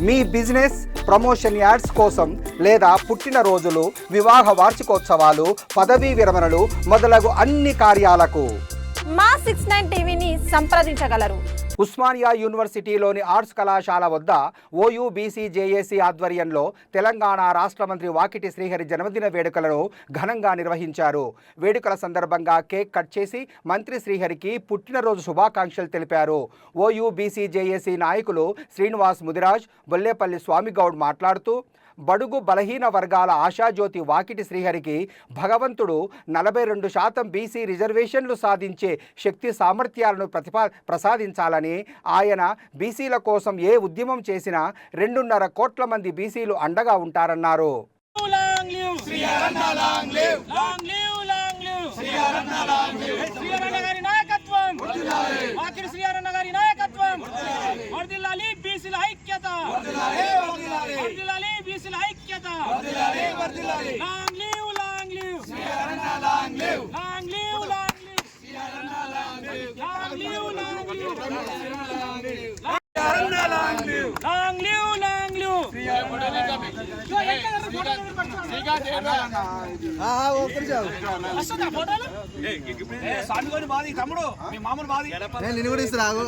మీ business promotion ads కోసం లేదా పుట్టినరోజులు, వివాహ వార్షికోత్సవాలు, పదవీ విరమణలు మొదలగు అన్ని కార్యాలకు మా 69 టీవీని సంప్రదించగలరు. ఉస్మానియా యూనివర్సిటీలోని ఆర్ట్స్ కళాశాల వద్ద OUBC-JAC ఆధ్వర్యంలో తెలంగాణ రాష్ట్ర మంత్రి వాకిటి శ్రీహరి జన్మదిన వేడుకలను ఘనంగా నిర్వహించారు. వేడుకల సందర్భంగా కేక్ కట్ చేసి మంత్రి శ్రీహరికి పుట్టినరోజు శుభాకాంక్షలు తెలిపారు. OUBC-JAC నాయకులు శ్రీనివాస్ ముదిరాజ్, బొల్లేపల్లి స్వామిగౌడ్ మాట్లాడుతూ బడుగు బలహీన వర్గాల ఆశాజ్యోతి వాకిటి శ్రీహరికి భగవంతుడు 42% బీసీ రిజర్వేషన్లు సాధించే శక్తి సామర్థ్యాలను ప్రసాదించాలని, ఆయన బీసీల కోసం ఏ ఉద్యమం చేసినా 2.5 కోట్ల మంది బీసీలు అండగా ఉంటారన్నారు. తమ్ముడు మీ మామూలు బాధి నేను కూడా ఇస్తాను.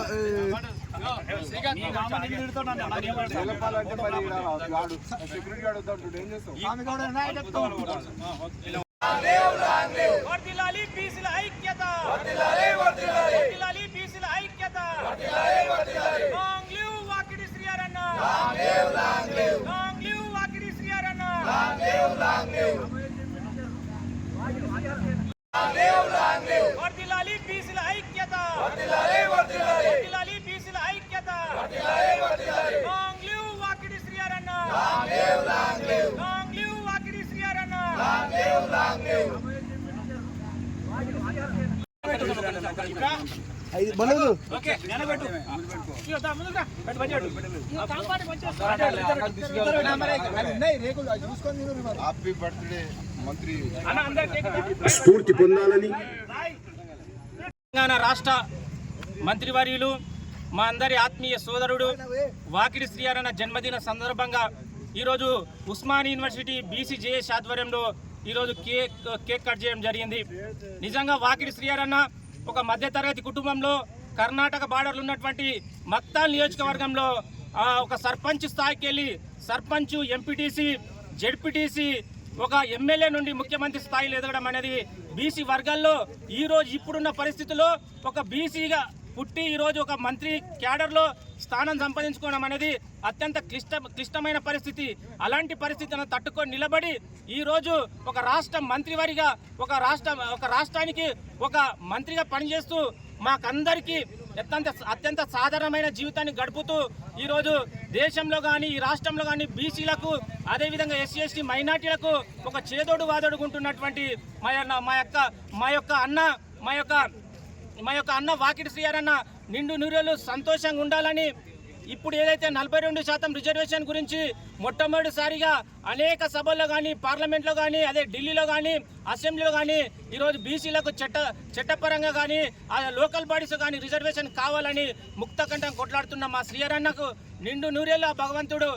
స్ఫూర్తి పొందాలని తెలంగాణ రాష్ట్ర మంత్రివర్యులు మా అందరి ఆత్మీయ సోదరుడు వాకిటి శ్రీహరన్న జన్మదిన సందర్భంగా ఈరోజు ఉస్మానియా యూనివర్సిటీ BC-JAC ఆధ్వర్యంలో ఈరోజు కేక్ కట్ చేయడం జరిగింది. నిజంగా వాకిటి శ్రీహరన్న ఒక మధ్యతరగతి కుటుంబంలో కర్ణాటక బార్డర్లు ఉన్నటువంటి మక్తాల్ నియోజకవర్గంలో ఒక సర్పంచ్ స్థాయికి వెళ్ళి సర్పంచ్, ఎంపీటీసీ, జెడ్పీటీసీ, ఒక ఎమ్మెల్యే నుండి ముఖ్యమంత్రి స్థాయిలో ఎదగడం అనేది బీసీ వర్గాల్లో ఈరోజు ఇప్పుడున్న పరిస్థితుల్లో ఒక బీసీగా పుట్టి ఈరోజు ఒక మంత్రి క్యాడర్లో స్థానం సంపాదించుకోవడం అనేది అత్యంత క్లిష్టమైన పరిస్థితి. అలాంటి పరిస్థితులను తట్టుకొని నిలబడి ఈరోజు ఒక రాష్ట్ర మంత్రివారిగా ఒక రాష్ట్రానికి ఒక మంత్రిగా పనిచేస్తూ మాకందరికీ అత్యంత సాధారణమైన జీవితాన్ని గడుపుతూ ఈరోజు దేశంలో కానీ ఈ రాష్ట్రంలో కానీ బీసీలకు అదేవిధంగా SC/ST మైనార్టీలకు ఒక చేదోడు వాదోడుకుంటున్నటువంటి మా యొక్క అన్న వాకిటి శ్రీహరన్న నిండు నూరేళ్లు సంతోషంగా ఉండాలని, ఇప్పుడు ఏదైతే 42% రిజర్వేషన్ గురించి మొట్టమొదటిసారిగా అనేక సభల్లో కానీ, పార్లమెంట్లో కానీ, అదే ఢిల్లీలో కానీ, అసెంబ్లీలో కానీ ఈరోజు బీసీలకు చట్టపరంగా కానీ లోకల్ బాడీస్ కానీ రిజర్వేషన్ కావాలని ముక్తకంఠం కొట్లాడుతున్న మా శ్రీహరన్నకు నిండు నూరేళ్ళ భగవంతుడు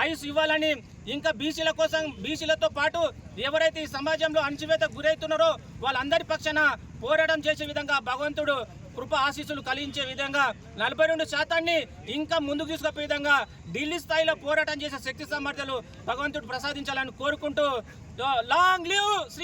ఆయుష్ ఇవ్వాలని, ఇంకా బీసీల కోసం బీసీలతో పాటు ఎవరైతే ఈ సమాజంలో అణచివేత గురవుతున్నారో వాళ్ళందరి పక్షాన పోరాటం చేసే విధంగా భగవంతుడు కృప ఆశీస్సులు కలిగించే విధంగా 42% ఇంకా ముందుకు తీసుకుపోయే విధంగా ఢిల్లీ స్థాయిలో పోరాటం చేసే శక్తి సామర్థ్యాలు భగవంతుడు ప్రసాదించాలని కోరుకుంటూ లాంగ్ లివ్ శ్రీ